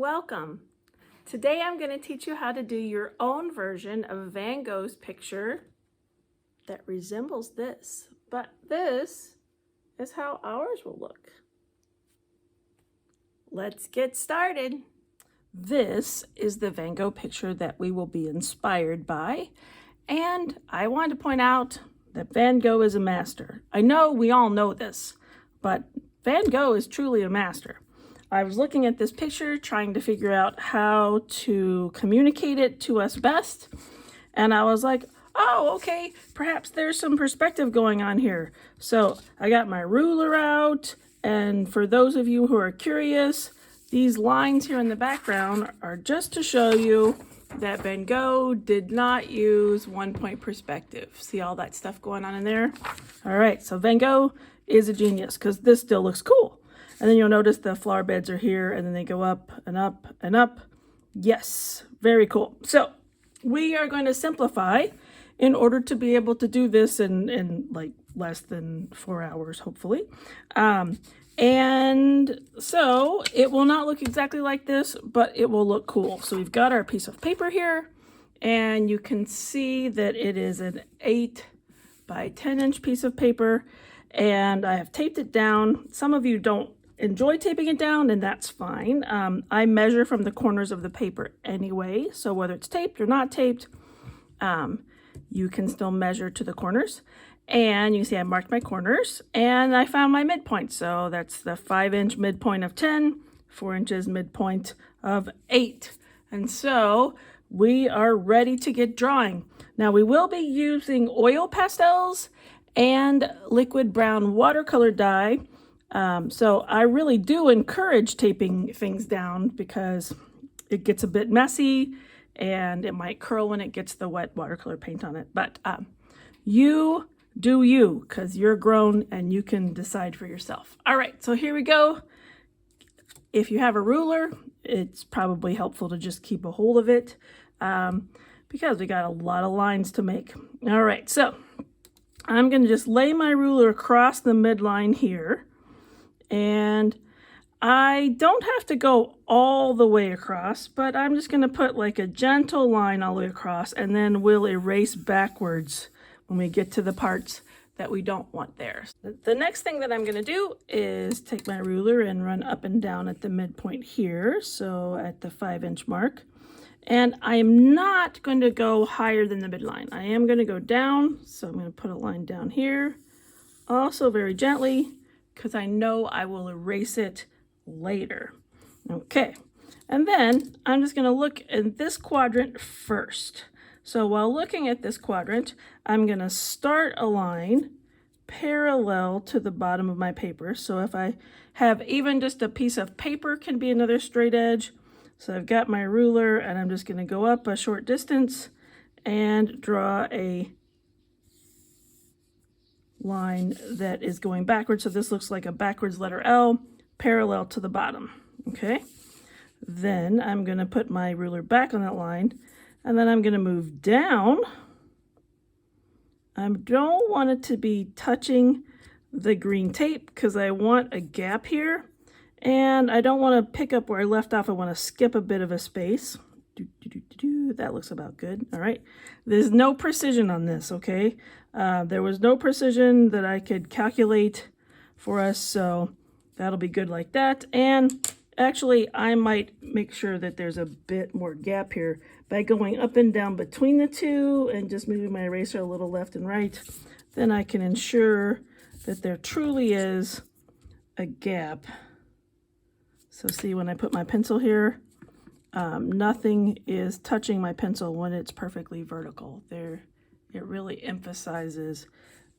welcome. Today I'm going to teach you how to do your own version of Van Gogh's picture that resembles this, but this is how ours will look. Let's get started. This is the Van Gogh picture that we will be inspired by, and I want to point out that Van Gogh is a master. I know we all know this, but Van Gogh is truly a master. I was looking at this picture, trying to figure out how to communicate it to us best, and I was like, oh, okay, perhaps there's some perspective going on here. So I got my ruler out, and for those of you who are curious, these lines here in the background are just to show you that Van Gogh did not use one-point perspective. See all that stuff going on in there? All right, so Van Gogh is a genius because this still looks cool. And then you'll notice the flower beds are here and then they go up and up and up. Yes, very cool. So we are going to simplify in order to be able to do this in like less than 4 hours, hopefully. And so it will not look exactly like this, but it will look cool. So we've got our piece of paper here, and you can see that it is an 8 by 10 inch piece of paper, and I have taped it down. Some of you don't enjoy taping it down, and that's fine. I measure from the corners of the paper anyway, so whether it's taped or not taped, you can still measure to the corners. And you can see I marked my corners and I found my midpoint. So that's the 5-inch midpoint of 10, 4 inches midpoint of 8. And so we are ready to get drawing. Now we will be using oil pastels and liquid brown watercolor dye. So I really do encourage taping things down because it gets a bit messy and it might curl when it gets the wet watercolor paint on it. But you do you, because you're grown and you can decide for yourself. All right, so here we go. If you have a ruler, it's probably helpful to just keep a hold of it because we got a lot of lines to make. All right, so I'm going to just lay my ruler across the midline here, and I don't have to go all the way across, but I'm just going to put like a gentle line all the way across, and then we'll erase backwards when we get to the parts that we don't want there. The next thing that I'm going to do is take my ruler and run up and down at the midpoint here, so at the 5-inch mark. And I am not going to go higher than the midline. I am going to go down, so I'm going to put a line down here, also very gently, because I know I will erase it later. Okay, and then I'm just going to look in this quadrant first. So while looking at this quadrant, I'm going to start a line parallel to the bottom of my paper. So if I have even just a piece of paper can be another straight edge. So I've got my ruler and I'm just going to go up a short distance and draw a line that is going backwards. So this looks like a backwards letter L parallel to the bottom. Okay. Then I'm going to put my ruler back on that line. And then I'm going to move down. I don't want it to be touching the green tape because I want a gap here. And I don't want to pick up where I left off. I want to skip a bit of a space. That looks about good. All right. There's no precision on this, okay? There was no precision that I could calculate for us, so that'll be good like that. And actually, I might make sure that there's a bit more gap here by going up and down between the two and just moving my eraser a little left and right. Then I can ensure that there truly is a gap. So see, when I put my pencil here, nothing is touching my pencil when it's perfectly vertical. It really emphasizes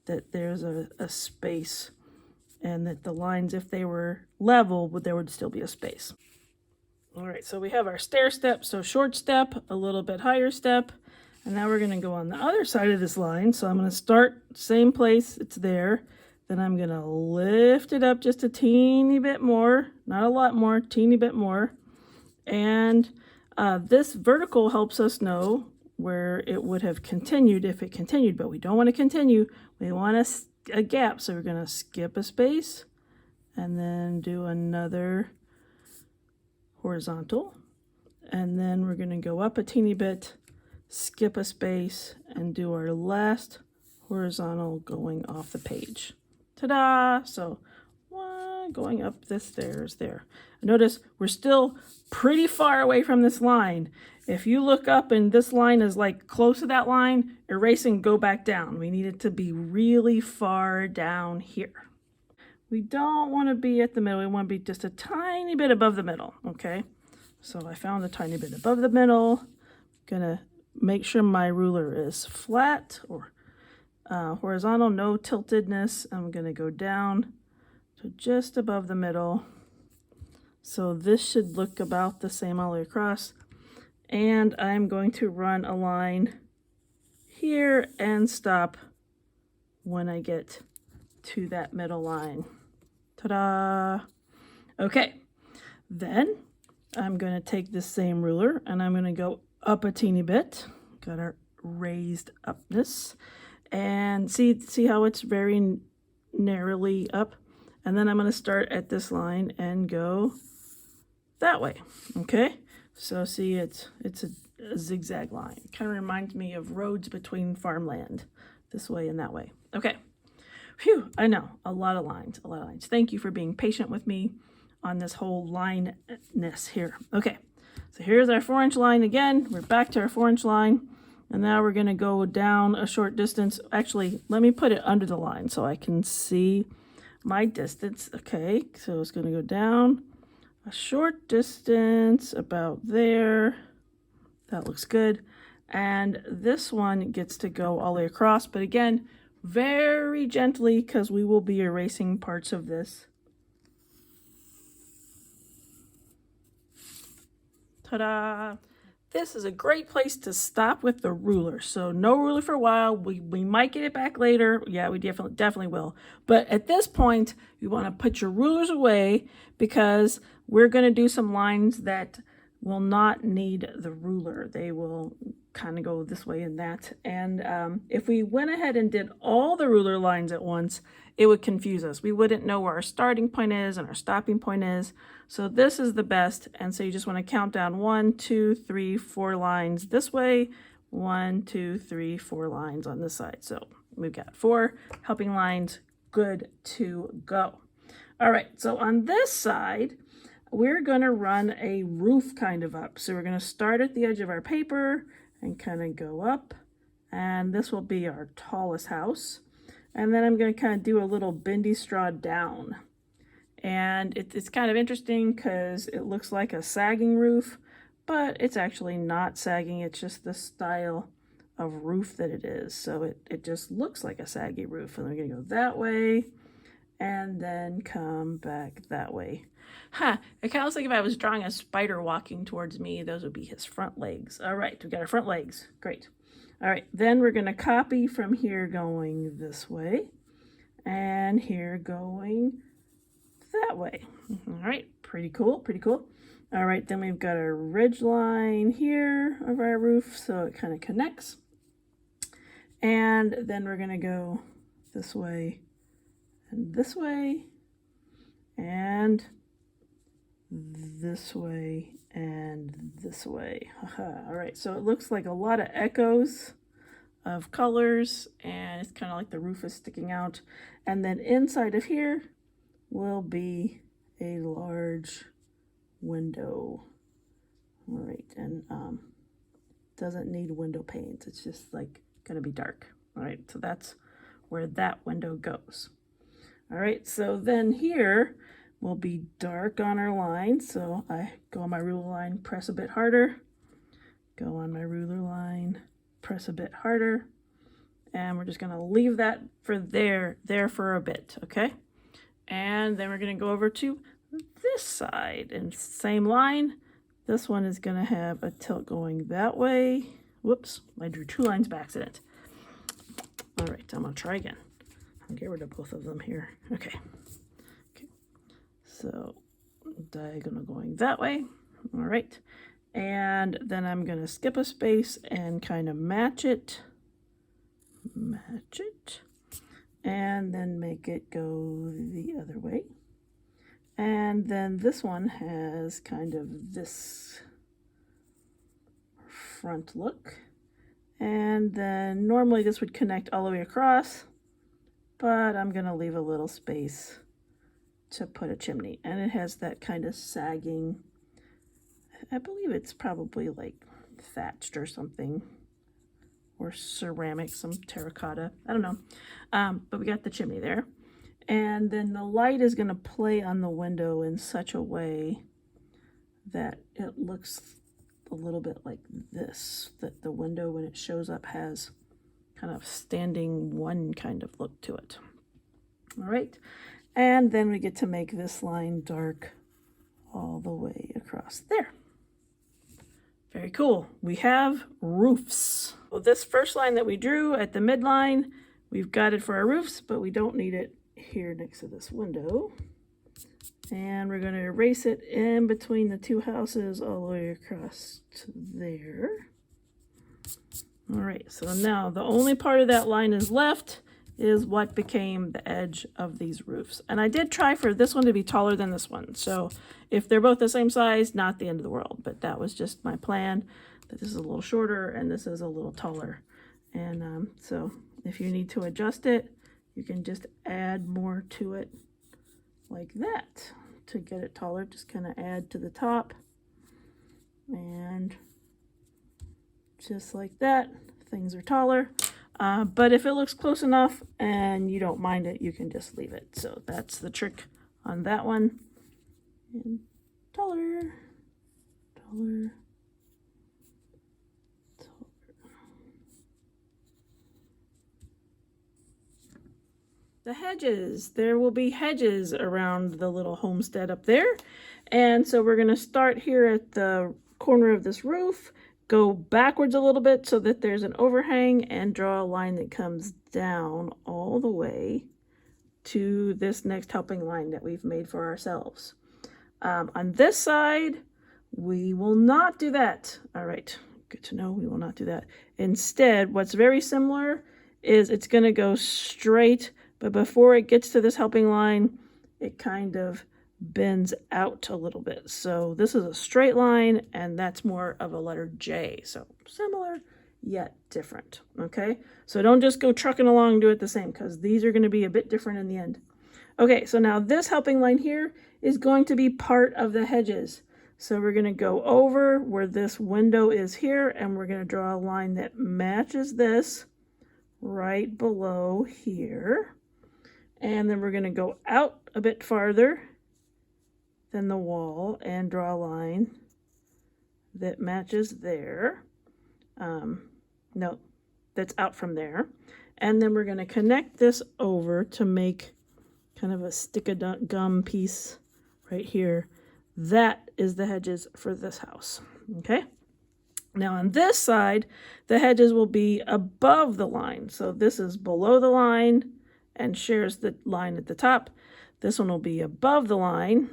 that there's a space, and that the lines, if they were level, there would still be a space. All right, so we have our stair step, so short step, a little bit higher step, and now we're gonna go on the other side of this line. So I'm gonna start same place, it's there. Then I'm gonna lift it up just a teeny bit more, not a lot more, teeny bit more. And this vertical helps us know where it would have continued if it continued, but we don't wanna continue, we want a gap. So we're going to skip a space and then do another horizontal, and then we're going to go up a teeny bit, skip a space, and do our last horizontal going off the page. Ta-da! So one going up the stairs there. Notice we're still pretty far away from this line. If you look up and this line is like close to that line, erase and go back down. We need it to be really far down here. We don't want to be at the middle. We want to be just a tiny bit above the middle, okay? So I found a tiny bit above the middle. Gonna make sure my ruler is flat or horizontal, no tiltedness. I'm gonna go down to just above the middle. So this should look about the same all the way across. And I'm going to run a line here and stop when I get to that middle line. Ta-da! Okay, then I'm going to take this same ruler and I'm going to go up a teeny bit. Got our raised upness. And see how it's very narrowly up? And then I'm going to start at this line and go that way. Okay? So see, it's a zigzag line. It kind of reminds me of roads between farmland, this way and that way. Okay. Phew, I know, a lot of lines, a lot of lines. Thank you for being patient with me on this whole line-ness here. Okay, so here's our 4-inch line again. We're back to our 4-inch line. And now we're going to go down a short distance. Actually, let me put it under the line so I can see my distance. Okay, so it's going to go down a short distance about there. That looks good. And this one gets to go all the way across. But again, very gently, because we will be erasing parts of this. Ta-da! This is a great place to stop with the ruler. So no ruler for a while. We might get it back later. Yeah, we definitely will. But at this point, you want to put your rulers away because we're going to do some lines that will not need the ruler. They will kind of go this way and that. And if we went ahead and did all the ruler lines at once, it would confuse us. We wouldn't know where our starting point is and our stopping point is. So this is the best. And so you just want to count down 1, 2, 3, 4 lines this way. 1, 2, 3, 4 lines on this side. So we've got 4 helping lines. Good to go. All right, so on this side, we're going to run a roof kind of up. So we're going to start at the edge of our paper and kind of go up. And this will be our tallest house. And then I'm going to kind of do a little bendy straw down. And it's kind of interesting because it looks like a sagging roof, but it's actually not sagging. It's just the style of roof that it is. So it just looks like a saggy roof. And we're going to go that way and then come back that way. I kind of looks like if I was drawing a spider walking towards me, those would be his front legs. All right, we got our front legs. Great. All right, then we're going to copy from here going this way and here going that way. All right, pretty cool, pretty cool. All right, then we've got our ridge line here of our roof, so it kind of connects. And then we're going to go this way and this way and this way and this way. All right, so it looks like a lot of echoes of colors, and it's kind of like the roof is sticking out. And then inside of here will be a large window. All right, and doesn't need window panes. It's just like gonna be dark. All right, so that's where that window goes. All right, so then here will be dark on our line. So I go on my ruler line, press a bit harder, go on my ruler line, press a bit harder, and we're just gonna leave that for there for a bit, okay? And then we're gonna go over to this side and same line. This one is gonna have a tilt going that way. Whoops, I drew 2 lines by accident. All right, I'm gonna try again. I'll get rid of both of them here. Okay. So diagonal going that way. All right. And then I'm going to skip a space and kind of match it. And then make it go the other way. And then this one has kind of this front look. And then normally this would connect all the way across, but I'm gonna leave a little space to put a chimney. And it has that kind of sagging, I believe it's probably like thatched or something, or ceramic, some terracotta, I don't know. But we got the chimney there. And then the light is gonna play on the window in such a way that it looks a little bit like this, that the window when it shows up has kind of standing one kind of look to it. All right, and then we get to make this line dark all the way across there. Very cool. We have roofs. Well, this first line that we drew at the midline, we've got it for our roofs, but we don't need it here next to this window. And we're going to erase it in between the two houses all the way across to there. All right, so now the only part of that line is left is what became the edge of these roofs. And I did try for this one to be taller than this one. So if they're both the same size, not the end of the world, but that was just my plan, that this is a little shorter and this is a little taller. And so if you need to adjust it, you can just add more to it like that to get it taller. Just kind of add to the top and just like that, things are taller. But if it looks close enough and you don't mind it, you can just leave it. So that's the trick on that one. And taller, taller, taller. The hedges, there will be hedges around the little homestead up there. And so we're going to start here at the corner of this roof, go backwards a little bit so that there's an overhang, and draw a line that comes down all the way to this next helping line that we've made for ourselves. On this side, we will not do that. All right, good to know, we will not do that. Instead, what's very similar is it's going to go straight, but before it gets to this helping line, it kind of bends out a little bit. So this is a straight line, and that's more of a letter J. So similar, yet different, okay? So don't just go trucking along and do it the same, because these are going to be a bit different in the end. Okay, so now this helping line here is going to be part of the hedges. So we're going to go over where this window is here, and we're going to draw a line that matches this right below here. And then we're going to go out a bit farther than the wall and draw a line that matches there. No, that's out from there. And then we're going to connect this over to make kind of a stick-a-gum piece right here. That is the hedges for this house, okay? Now on this side, the hedges will be above the line. So this is below the line and shares the line at the top. This one will be above the line,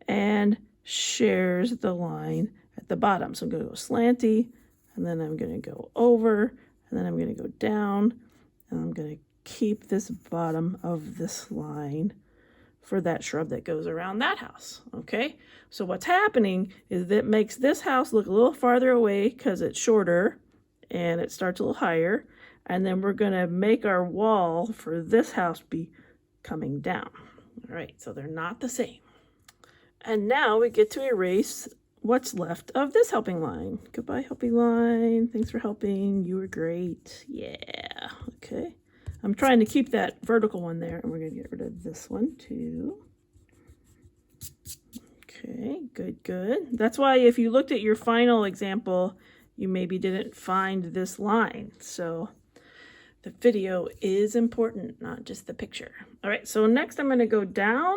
and shares the line at the bottom. So I'm going to go slanty, and then I'm going to go over, and then I'm going to go down, and I'm going to keep this bottom of this line for that shrub that goes around that house, okay? So what's happening is that makes this house look a little farther away because it's shorter, and it starts a little higher, and then we're going to make our wall for this house be coming down. All right, so they're not the same. And now we get to erase what's left of this helping line. Goodbye, helping line. Thanks for helping. You were great. Yeah, okay. I'm trying to keep that vertical one there, and we're going to get rid of this one too. Okay, good, good. That's why if you looked at your final example, you maybe didn't find this line. So the video is important, not just the picture. All right, so next I'm going to go down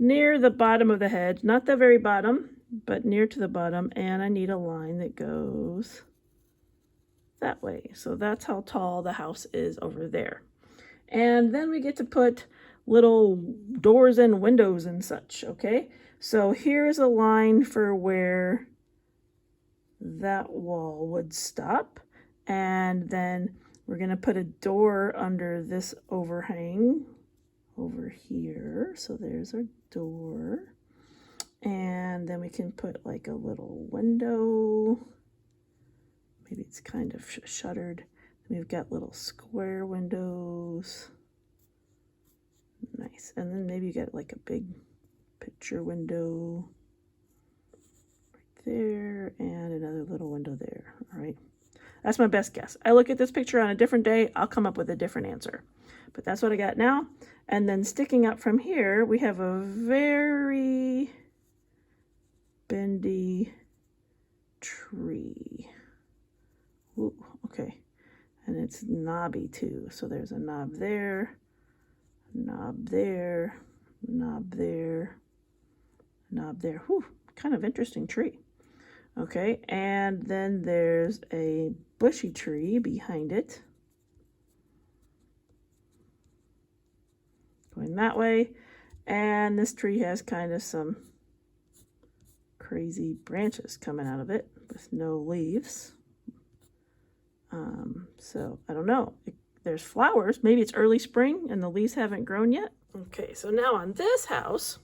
near the bottom of the hedge, not the very bottom, but near to the bottom, and I need a line that goes that way. So that's how tall the house is over there. And then we get to put little doors and windows and such, okay? So here's a line for where that wall would stop, and then we're going to put a door under this overhang over here. So there's our door. And then we can put like a little window. Maybe it's kind of shuttered. We've got little square windows. Nice. And then maybe you get like a big picture window right there and another little window there. All right. That's my best guess. I look at this picture on a different day, I'll come up with a different answer. But that's what I got now. And then sticking up from here, we have a very bendy tree. Ooh, okay. And it's knobby too. So there's a knob there, knob there, knob there, knob there. Whew, kind of interesting tree. Okay, and then there's a bushy tree behind it. Going that way. And this tree has kind of some crazy branches coming out of it with no leaves. So I don't know. There's flowers. Maybe it's early spring and the leaves haven't grown yet. Okay, so now on this house,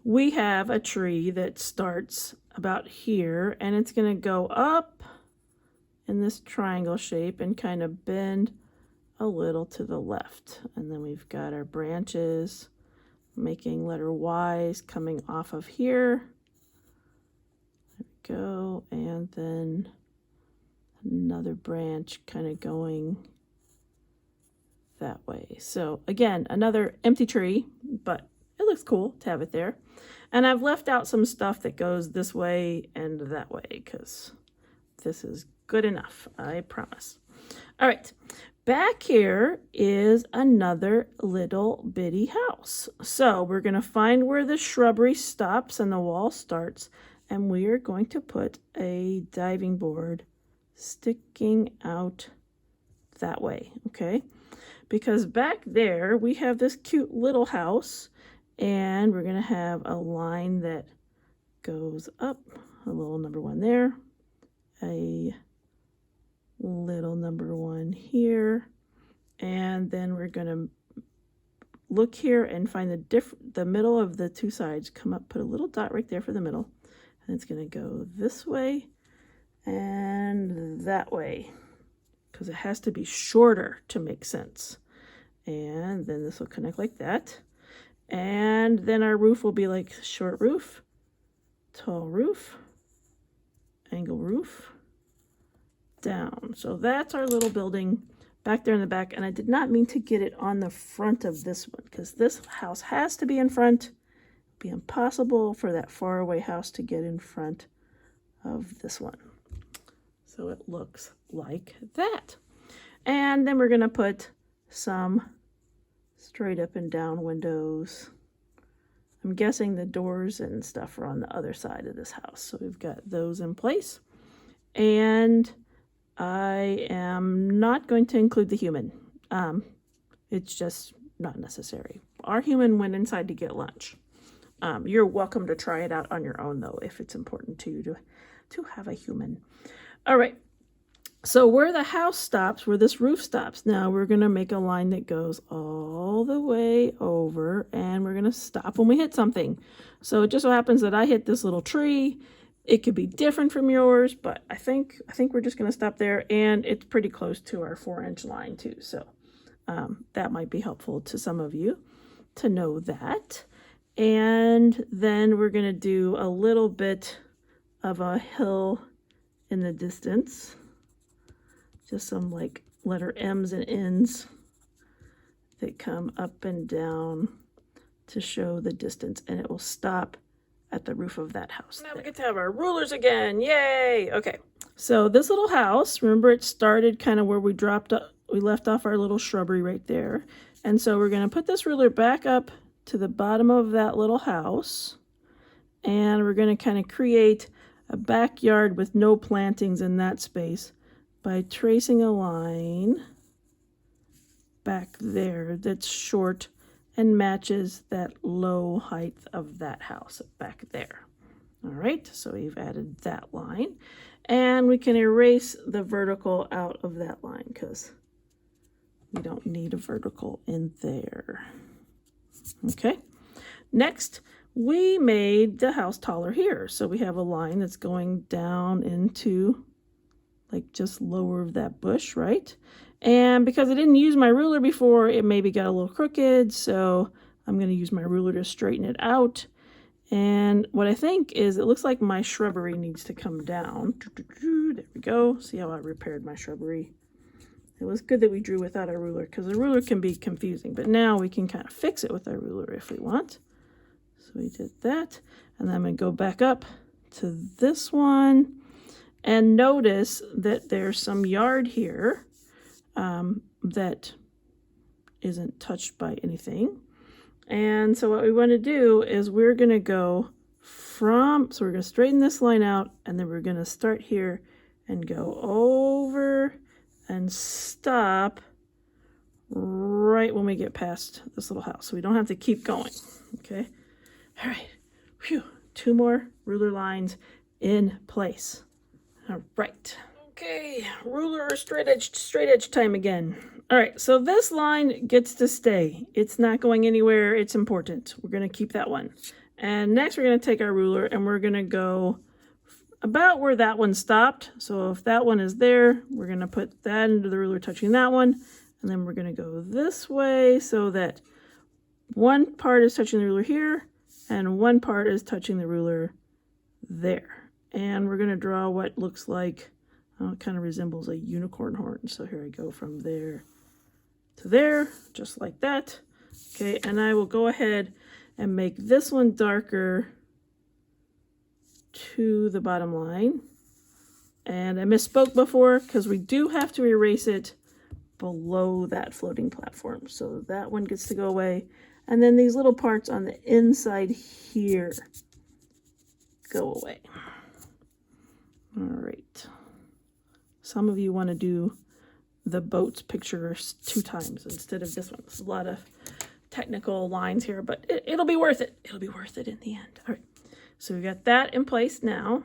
we have a tree that starts about here and it's going to go up in this triangle shape and kind of bend a little to the left. And then we've got our branches making letter Y's coming off of here. There we go. And then another branch kind of going that way. So again, another empty tree, but it looks cool to have it there. And I've left out some stuff that goes this way and that way because this is good enough, I promise. All right, back here is another little bitty house. So we're going to find where the shrubbery stops and the wall starts, and we are going to put a diving board sticking out that way, okay? Because back there we have this cute little house, and we're going to have a line that goes up, a little number 1 there, a little number 1 here, and then we're going to look here and find the middle of the two sides, come up, put a little dot right there for the middle, and it's going to go this way and that way because it has to be shorter to make sense. And then this will connect like that. And then our roof will be like short roof, tall roof, angle roof, down. So that's our little building back there in the back. And I did not mean to get it on the front of this one because this house has to be in front. It'd be impossible for that faraway house to get in front of this one. So it looks like that. And then we're going to put some straight up and down windows. I'm guessing the doors and stuff are on the other side of this house. So we've got those in place. And I am not going to include the human. It's just not necessary. Our human went inside to get lunch. You're welcome to try it out on your own, though, if it's important to you to have a human. All right. So where the house stops, where this roof stops, now we're going to make a line that goes all the way over, and we're going to stop when we hit something. So it just so happens that I hit this little tree. It could be different from yours, but I think we're just going to stop there, and it's pretty close to our 4-inch line too. So that might be helpful to some of you to know that. And then we're going to do a little bit of a hill in the distance. Just some like letter M's and N's that come up and down to show the distance, and it will stop at the roof of that house. Now we get to have our rulers again. Yay! Okay, so this little house, remember it started kind of where we left off our little shrubbery right there. And so we're going to put this ruler back up to the bottom of that little house, and we're going to kind of create a backyard with no plantings in that space by tracing a line back there that's short and matches that low height of that house back there. All right, so we've added that line, and we can erase the vertical out of that line because we don't need a vertical in there. Okay. Next, we made the house taller here. So we have a line that's going down into like just lower of that bush, right? And because I didn't use my ruler before, it maybe got a little crooked. So I'm going to use my ruler to straighten it out. And what I think is it looks like my shrubbery needs to come down. There we go. See how I repaired my shrubbery. It was good that we drew without a ruler because a ruler can be confusing, but now we can kind of fix it with our ruler if we want. So we did that, and then I'm going to go back up to this one and notice that there's some yard here that isn't touched by anything. And so what we want to do is we're going to go so we're going to straighten this line out, and then we're going to start here and go over and stop right when we get past this little house. So we don't have to keep going, okay? All right, phew, 2 more ruler lines in place. All right, okay, ruler straight edge time again. All right, so this line gets to stay. It's not going anywhere, it's important. We're gonna keep that one. And next we're gonna take our ruler and we're gonna go about where that one stopped. So if that one is there, we're going to put that into the ruler touching that one. And then we're going to go this way so that one part is touching the ruler here and one part is touching the ruler there. And we're going to draw what looks like, it kind of resembles a unicorn horn. So here I go from there to there, just like that. Okay, and I will go ahead and make this one darker to the bottom line. And I misspoke before because we do have to erase it below that floating platform. So that one gets to go away. And then these little parts on the inside here go away. All right. Some of you want to do the boat's picture 2 times instead of this one. There's a lot of technical lines here, but it'll be worth it. It'll be worth it in the end. All right. So we got that in place now.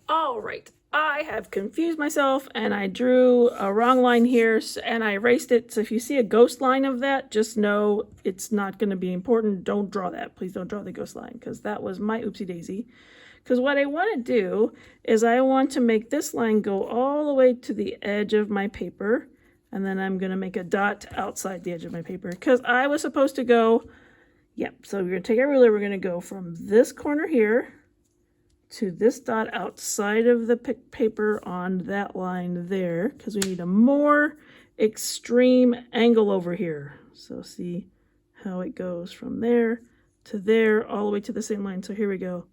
All right, I have confused myself and I drew a wrong line here and I erased it. So if you see a ghost line of that, just know it's not going to be important. Don't draw that. Please don't draw the ghost line because that was my oopsie daisy. Because what I want to do is I want to make this line go all the way to the edge of my paper. And then I'm going to make a dot outside the edge of my paper because I was supposed to go. Yep, so we're going to take our ruler, we're going to go from this corner here to this dot outside of the paper on that line there, because we need a more extreme angle over here. So see how it goes from there to there, all the way to the same line. So here we go.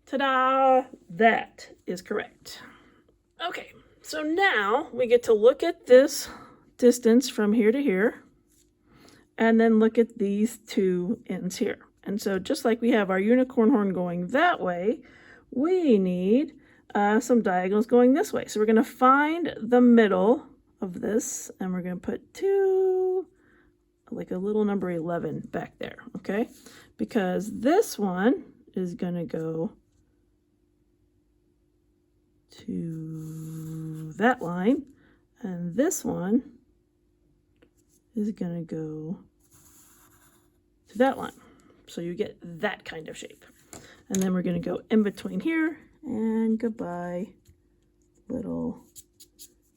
Ta-da! That is correct. Okay, so now we get to look at this distance from here to here. And then look at these 2 ends here. And so just like we have our unicorn horn going that way, we need some diagonals going this way. So we're going to find the middle of this, and we're going to put 2, like a little number 11 back there, okay? Because this one is going to go to that line, and this one is going to go to that line. So you get that kind of shape. And then we're going to go in between here and goodbye, little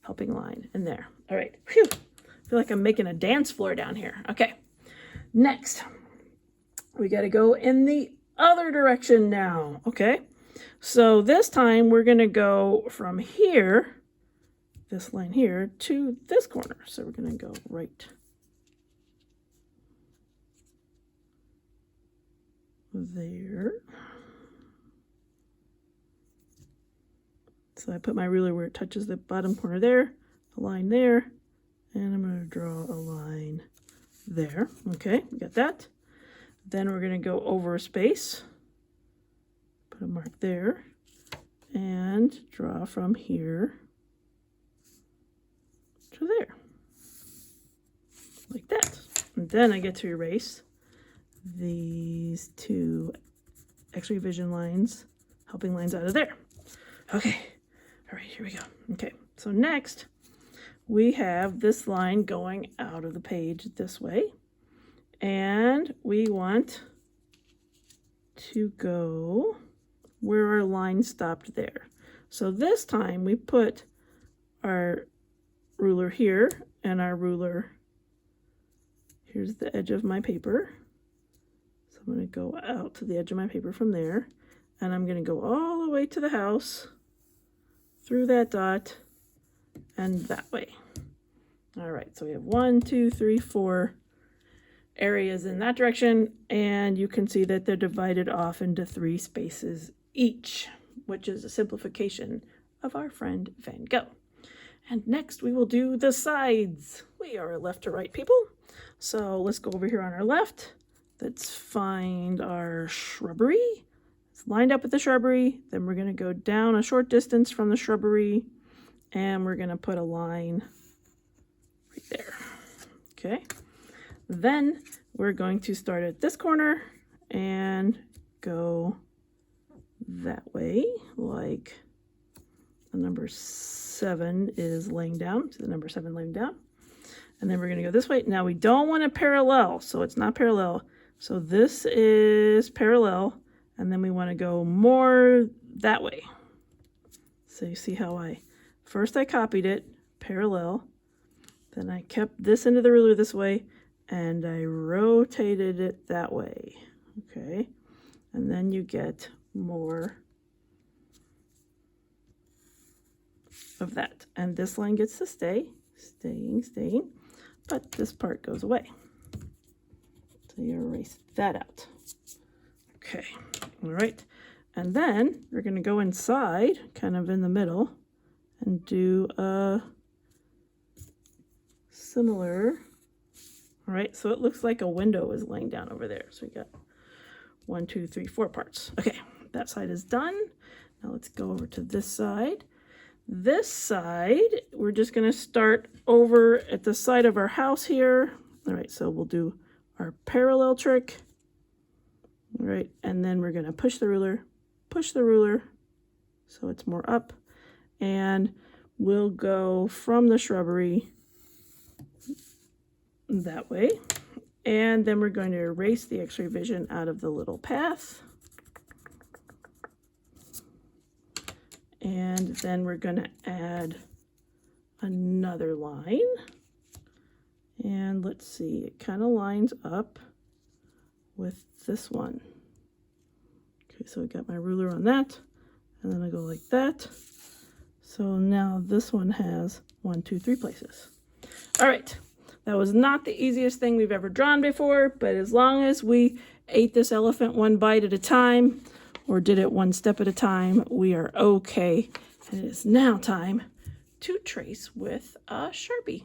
helping line in there. All right. Phew. I feel like I'm making a dance floor down here. Okay. Next, we got to go in the other direction now. Okay. So this time we're going to go from here, this line here, to this corner. So we're going to go right there. So I put my ruler where it touches the bottom corner there, a line there, and I'm going to draw a line there. Okay, we got that. Then we're going to go over a space, put a mark there, and draw from here to there, like that. And then I get to erase these 2 X-ray vision lines, helping lines out of there. Okay, all right, here we go. Okay, so next we have this line going out of the page this way. And we want to go where our line stopped there. So this time we put our ruler here and our ruler, here's the edge of my paper. So I'm going to go out to the edge of my paper from there, and I'm going to go all the way to the house, through that dot, and that way. All right, so we have 1, 2, 3, 4 areas in that direction, and you can see that they're divided off into 3 spaces each, which is a simplification of our friend Van Gogh. And next we will do the sides. We are left to right people. So let's go over here on our left. Let's find our shrubbery. It's lined up with the shrubbery. Then we're going to go down a short distance from the shrubbery, and we're going to put a line right there. Okay. Then we're going to start at this corner and go that way, like the number 7 is laying down. So the number 7 laying down. And then we're going to go this way. Now we don't want to parallel, so it's not parallel. So this is parallel, and then we want to go more that way. So you see how first I copied it, parallel, then I kept this into the ruler this way, and I rotated it that way, okay? And then you get more of that. And this line gets to staying, but this part goes away. So you erase that out. Okay, all right. And then we're gonna go inside, kind of in the middle, and do a similar. All right, so it looks like a window is laying down over there. So we got 1, 2, 3, 4 parts. Okay, that side is done. Now let's go over to this side. This side, we're just gonna start over at the side of our house here. All right, so we'll do our parallel trick. All right, and then we're gonna push the ruler, so it's more up. And we'll go from the shrubbery that way, and then we're going to erase the X-ray vision out of the little path, and then we're going to add another line, and let's see, it kind of lines up with this one. Okay, so I got my ruler on that, and then I go like that. So now this one has 1, 2, 3 places. All right. That was not the easiest thing we've ever drawn before, but as long as we ate this elephant one bite at a time, or did it one step at a time, we are okay. And it is now time to trace with a Sharpie.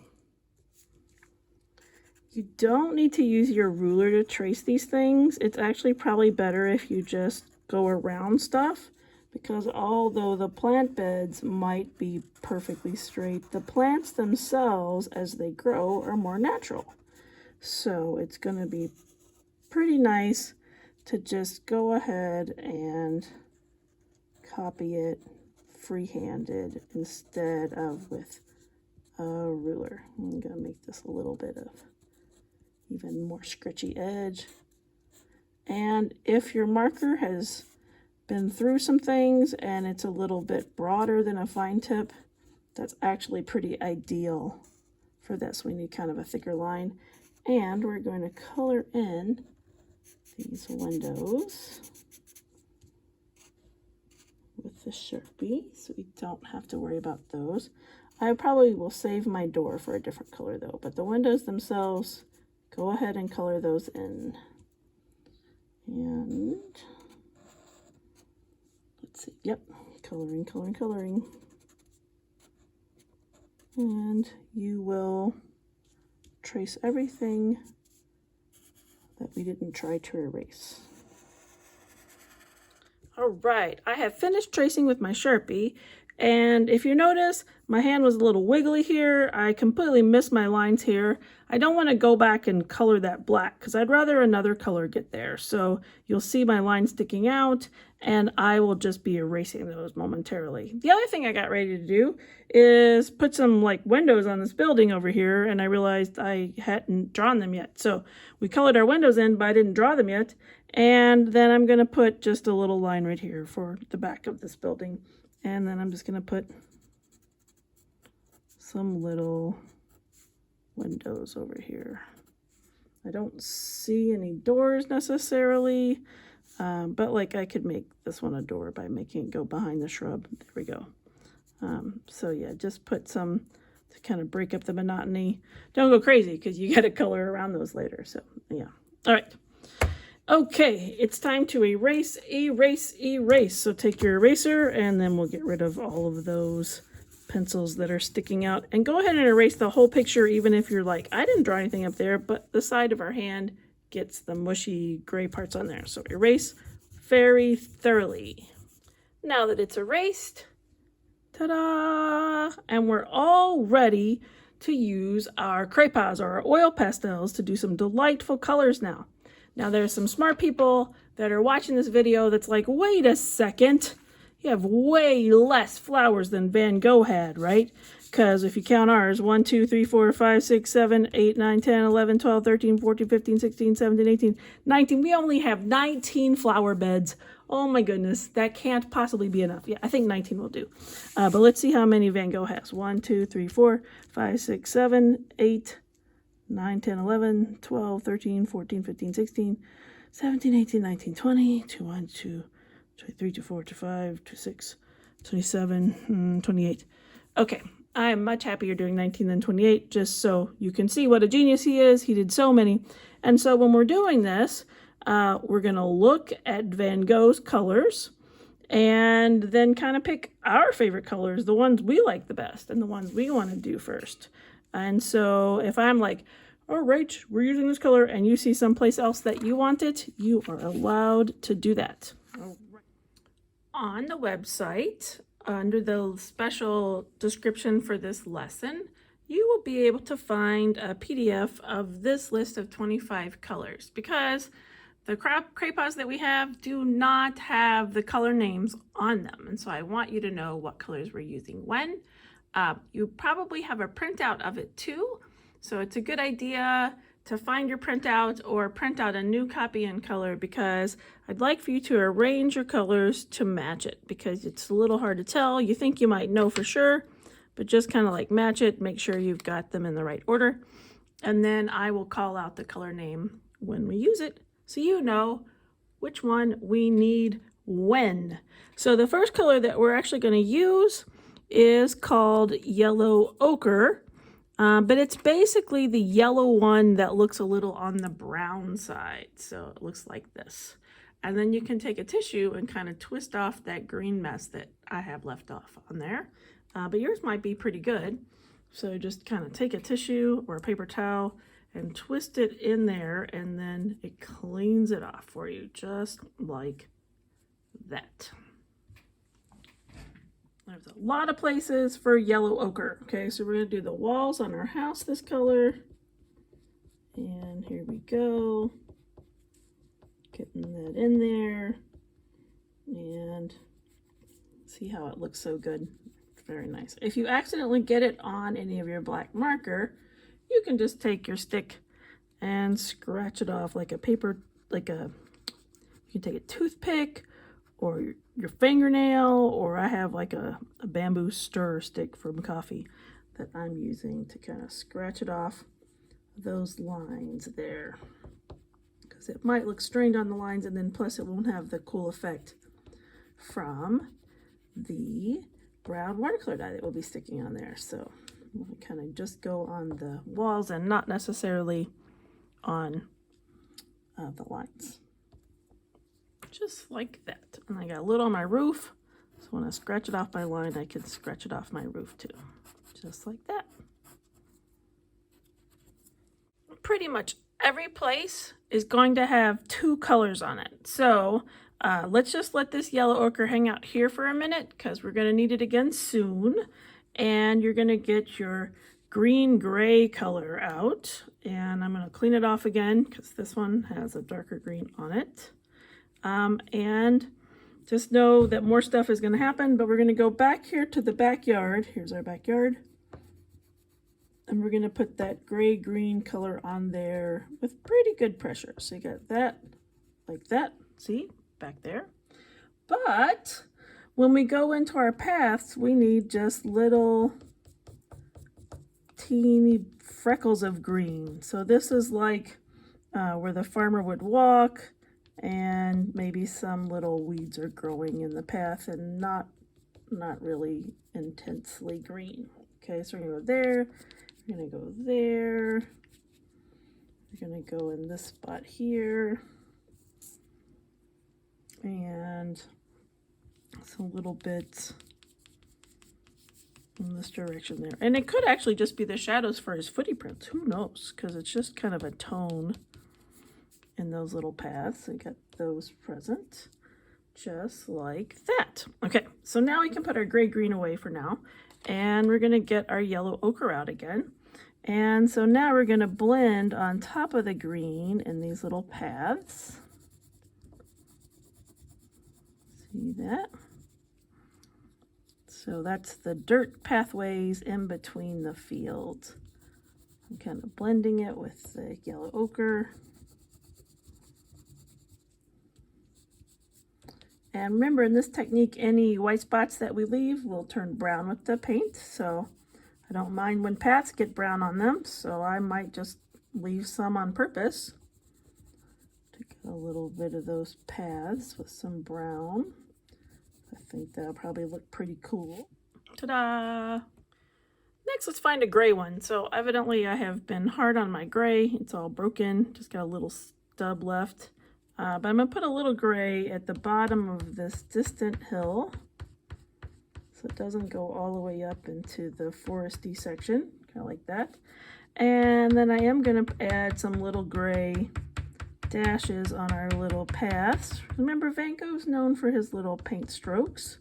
You don't need to use your ruler to trace these things. It's actually probably better if you just go around stuff, because although the plant beds might be perfectly straight, the plants themselves, as they grow, are more natural. So it's going to be pretty nice to just go ahead and copy it free-handed instead of with a ruler. I'm going to make this a little bit of even more scratchy edge. And if your marker has been through some things and it's a little bit broader than a fine tip, that's actually pretty ideal for this. We need kind of a thicker line, and we're going to color in these windows with the Sharpie so we don't have to worry about those. I probably will save my door for a different color though, but the windows themselves, go ahead and color those in. And let's see, yep, coloring. And you will trace everything that we didn't try to erase. All right, I have finished tracing with my Sharpie, And if you notice, my hand was a little wiggly here. I completely missed my lines here. I don't want to go back and color that black because I'd rather another color get there. So you'll see my line sticking out and I will just be erasing those momentarily. The other thing I got ready to do is put some like windows on this building over here, and I realized I hadn't drawn them yet. So we colored our windows in, but I didn't draw them yet. And then I'm going to put just a little line right here for the back of this building. And then I'm just going to put some little windows over here. I don't see any doors necessarily, but like I could make this one a door by making it go behind the shrub. There we go. So yeah, just put some to kind of break up the monotony. Don't go crazy because you got to color around those later. So yeah. All right. Okay, it's time to erase, erase, erase. So take your eraser and then we'll get rid of all of those pencils that are sticking out. And go ahead and erase the whole picture, even if you're like, I didn't draw anything up there, but the side of our hand gets the mushy gray parts on there. So erase very thoroughly. Now that it's erased, ta-da! And we're all ready to use our crayons or our oil pastels to do some delightful colors now. Now there's some smart people that are watching this video that's like, wait a second, you have way less flowers than Van Gogh had, right? Because if you count ours, 1, 2, 3, 4, 5, 6, 7, 8, 9, 10, 11, 12, 13, 14, 15, 16, 17, 18, 19. We only have 19 flower beds. Oh my goodness, that can't possibly be enough. Yeah, I think 19 will do. But let's see how many Van Gogh has. 1, 2, 3, 4, 5, 6, 7, 8, 9, 10, 11, 12, 13, 14, 15, 16, 17, 18, 19, 20, 21, 22, 23, 24, 25, 26, 27, 28. Okay, I'm much happier doing 19 than 28, just so you can see what a genius he is. He did so many. And so when we're doing this, we're going to look at Van Gogh's colors and then kind of pick our favorite colors, the ones we like the best and the ones we want to do first. And so if I'm like, all right, we're using this color, and you see someplace else that you want it, you are allowed to do that. All right. On the website, under the special description for this lesson, you will be able to find a PDF of this list of 25 colors, because the crayons that we have do not have the color names on them. And so I want you to know what colors we're using when. You probably have a printout of it too. So it's a good idea to find your printout or print out a new copy in color, because I'd like for you to arrange your colors to match it, because it's a little hard to tell. You think you might know for sure, but just kind of like match it, make sure you've got them in the right order. And then I will call out the color name when we use it, so you know which one we need when. So the first color that we're actually going to use is called yellow ochre. But it's basically the yellow one that looks a little on the brown side. So it looks like this. And then you can take a tissue and kind of twist off that green mess that I have left off on there. But yours might be pretty good. So just kind of take a tissue or a paper towel and twist it in there, and then it cleans it off for you, just like that. There's a lot of places for yellow ochre. Okay, so we're going to do the walls on our house this color. And here we go. Getting that in there. And see how it looks so good. Very nice. If you accidentally get it on any of your black marker, you can just take your stick and scratch it off like a paper, you can take a toothpick or your fingernail, or I have like a bamboo stir stick from coffee that I'm using to kind of scratch it off those lines there, because it might look strained on the lines, and then plus it won't have the cool effect from the brown watercolor dye that will be sticking on there. So we'll kind of just go on the walls and not necessarily on the lines. Just like that. And I got a little on my roof, so when I scratch it off my line, I can scratch it off my roof too. Just like that. Pretty much every place is going to have two colors on it. So Let's just let this yellow ochre hang out here for a minute because we're going to need it again soon. And you're going to get your green-gray color out. And I'm going to clean it off again because this one has a darker green on it. And just know that more stuff is going to happen, but we're going to go back here to the backyard. Here's our backyard. And we're going to put that gray-green color on there with pretty good pressure. So you got that, like that, see, back there. But when we go into our paths, we need just little teeny freckles of green. So this is like where the farmer would walk, and maybe some little weeds are growing in the path and not really intensely green. Okay, so we're gonna go there, we're gonna go there, we're gonna go in this spot here, and some little bits in this direction there. And it could actually just be the shadows for his footy prints, who knows, because it's just kind of a tone in those little paths. So we got those present, just like that. Okay, so now we can put our gray-green away for now, and we're gonna get our yellow ochre out again. And so now we're gonna blend on top of the green in these little paths. See that? So that's the dirt pathways in between the fields. I'm kind of blending it with the yellow ochre. And remember, in this technique, any white spots that we leave will turn brown with the paint. So I don't mind when paths get brown on them. So I might just leave some on purpose to get a little bit of those paths with some brown. I think that'll probably look pretty cool. Ta-da! Next, let's find a gray one. So evidently I have been hard on my gray. It's all broken, just got a little stub left. But I'm going to put a little gray at the bottom of this distant hill so it doesn't go all the way up into the foresty section, kind of like that. And then I am going to add some little gray dashes on our little paths. Remember, Van Gogh's known for his little paint strokes.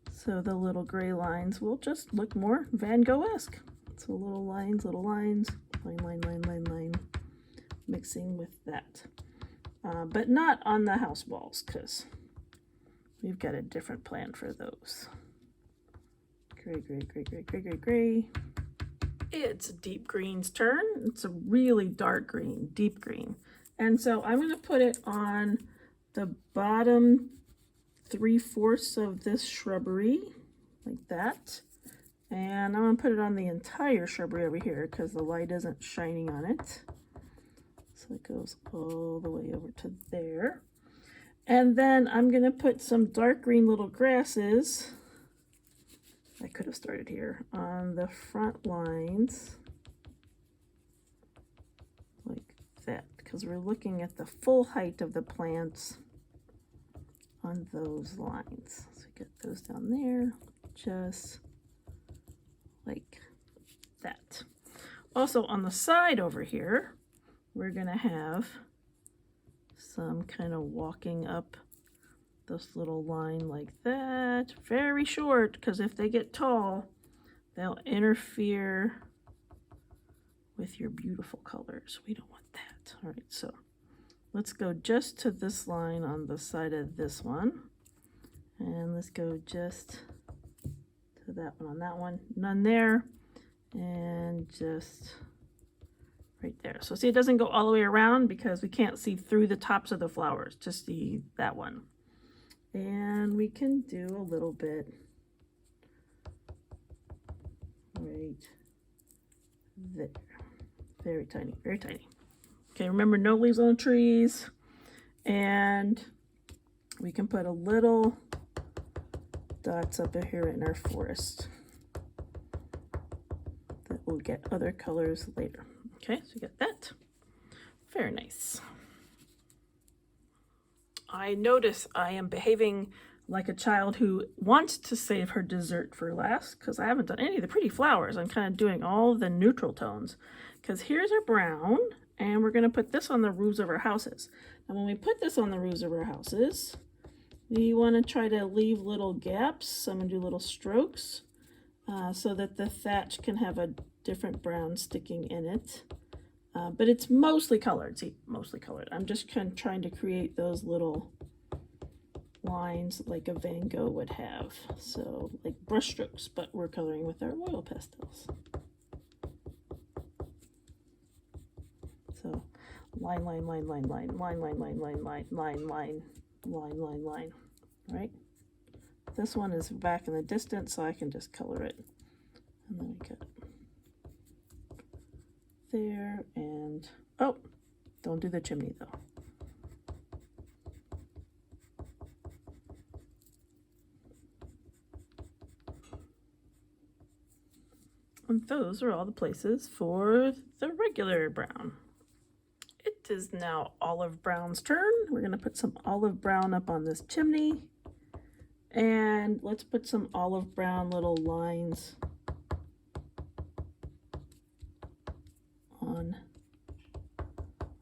So the little gray lines will just look more Van Gogh-esque. So little lines, line, line, line, line, line, mixing with that. But not on the house walls, because we've got a different plan for those. Gray, gray, gray, gray, gray, gray, gray. It's Deep Green's turn. It's a really dark green, deep green. And so I'm going to put it on the bottom 3/4 of this shrubbery, like that. And I'm going to put it on the entire shrubbery over here because the light isn't shining on it. So it goes all the way over to there. And then I'm going to put some dark green little grasses. I could have started here on the front lines like that, because we're looking at the full height of the plants on those lines. So get those down there, just like that. Also on the side over here, we're going to have some kind of walking up this little line like that. Very short, because if they get tall, they'll interfere with your beautiful colors. We don't want that. All right, so let's go just to this line on the side of this one. And let's go just to that one on that one. None there. And just right there. So see, it doesn't go all the way around because we can't see through the tops of the flowers. Just see that one. And we can do a little bit right there. Very tiny, very tiny. Okay, remember, no leaves on the trees. And we can put a little dots up here in our forest that will get other colors later. Okay, so you got that. Very nice. I notice I am behaving like a child who wants to save her dessert for last, because I haven't done any of the pretty flowers. I'm kind of doing all the neutral tones, because here's our brown, And we're going to put this on the roofs of our houses. And when we put this on the roofs of our houses, we want to try to leave little gaps. So I'm going to do little strokes so that the thatch can have a different brown sticking in it. But it's mostly colored. See, mostly colored. I'm just kind of trying to create those little lines like a Van Gogh would have. So like brush strokes, but we're coloring with our oil pastels. So line, line, line, line, line, line, line, line, line, line, line, line, line, line, line, right? This one is back in the distance, so I can just color it. And then we get there, and oh, don't do the chimney though. And those are all the places for the regular brown. It is now Olive Brown's turn. We're going to put some olive brown up on this chimney. And let's put some olive brown little lines on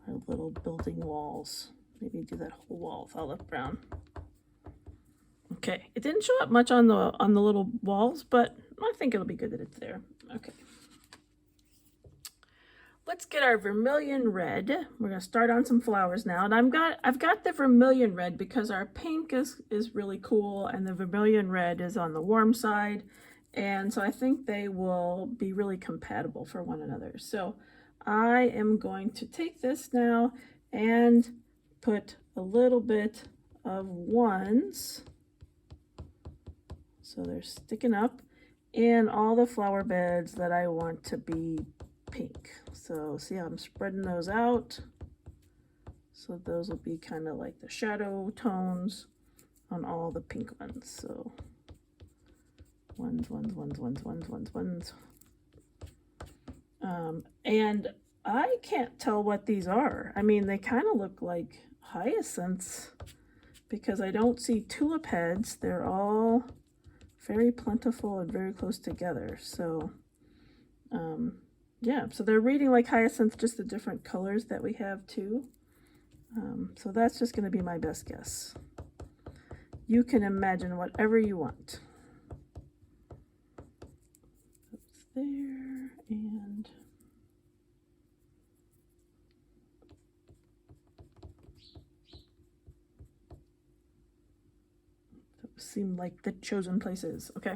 our little building walls. Maybe do that whole wall with olive brown. Okay, it didn't show up much on the little walls, but I think it'll be good that it's there. Okay. Let's get our vermilion red. We're gonna start on some flowers now, and I've got the vermilion red because our pink is really cool, and the vermilion red is on the warm side, and so I think they will be really compatible for one another. So I am going to take this now and put a little bit of ones, so they're sticking up, in all the flower beds that I want to be pink. So see how I'm spreading those out? So those will be kind of like the shadow tones on all the pink ones. So ones, ones, ones, ones, ones, ones, ones. And I can't tell what these are. I mean, they kind of look like hyacinths because I don't see tulip heads. They're all very plentiful and very close together. So yeah, so they're reading like hyacinth, just the different colors that we have too. So that's just going to be my best guess. You can imagine whatever you want. That's there, and those seem like the chosen places. Okay.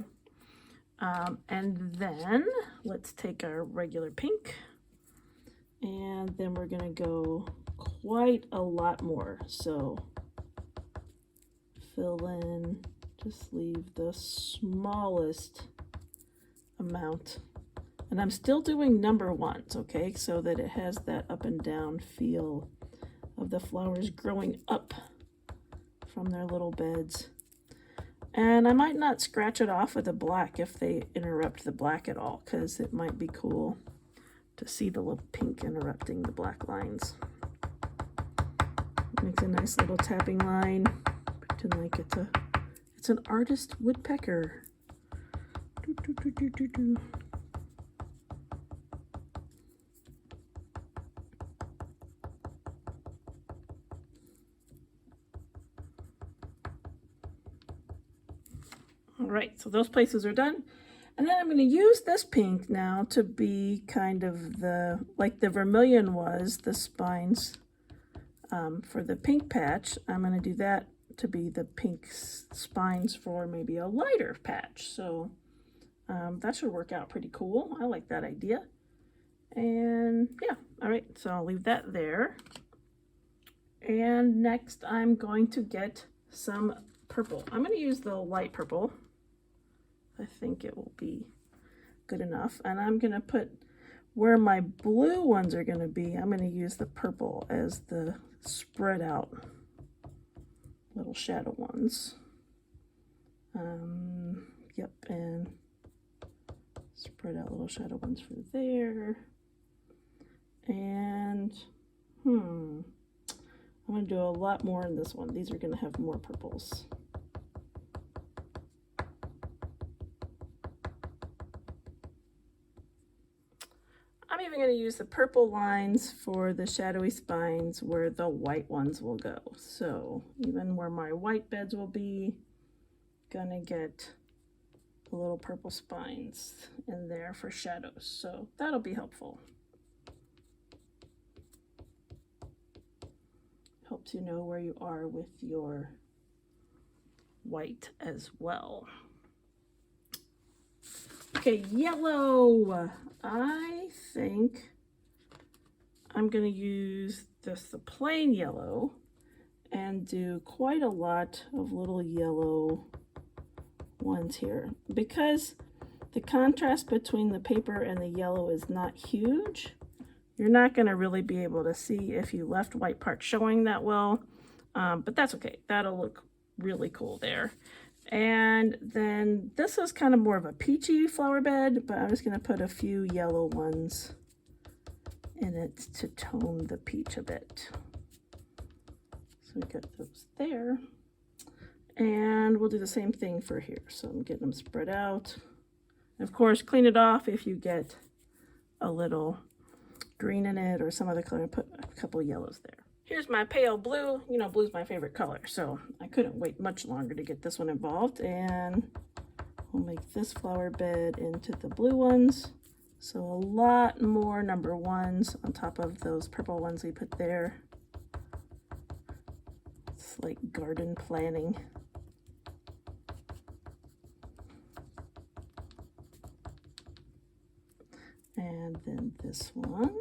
And then let's take our regular pink, and then we're gonna go quite a lot more. So fill in, just leave the smallest amount. And I'm still doing number ones, okay? So that it has that up and down feel of the flowers growing up from their little beds. And I might not scratch it off with a black if they interrupt the black at all, because it might be cool to see the little pink interrupting the black lines. Makes a nice little tapping line. Pretend like it's an artist woodpecker. Do, do, do, do, do, do. All right, so those places are done. And then I'm going to use this pink now to be kind of the, like the vermilion was, the spines for the pink patch. I'm going to do that to be the pink spines for maybe a lighter patch. So that should work out pretty cool. I like that idea. And yeah, all right, so I'll leave that there. And next I'm going to get some purple. I'm going to use the light purple. I think it will be good enough. And I'm going to put where my blue ones are going to be. I'm going to use the purple as the spread out little shadow ones. Yep, and spread out little shadow ones for there. And I'm going to do a lot more in this one. These are going to have more purples. I'm I'm even going to use the purple lines for the shadowy spines where the white ones will go. So even where my white beds will be, gonna get the little purple spines in there for shadows. So that'll be helpful. Helps you know where you are with your white as well. Okay, yellow. I think I'm going to use the plain yellow and do quite a lot of little yellow ones here. Because the contrast between the paper and the yellow is not huge, you're not going to really be able to see if you left white parts showing that well, but that's okay. That'll look really cool there. And then this is kind of more of a peachy flower bed, but I'm just going to put a few yellow ones in it to tone the peach a bit. So we got those there. And we'll do the same thing for here. So I'm getting them spread out. And of course, clean it off if you get a little green in it or some other color. Put a couple yellows there. Here's my pale blue. You know, blue's my favorite color, so I couldn't wait much longer to get this one involved. And we'll make this flower bed into the blue ones. So a lot more number ones on top of those purple ones we put there. It's like garden planning. And then this one.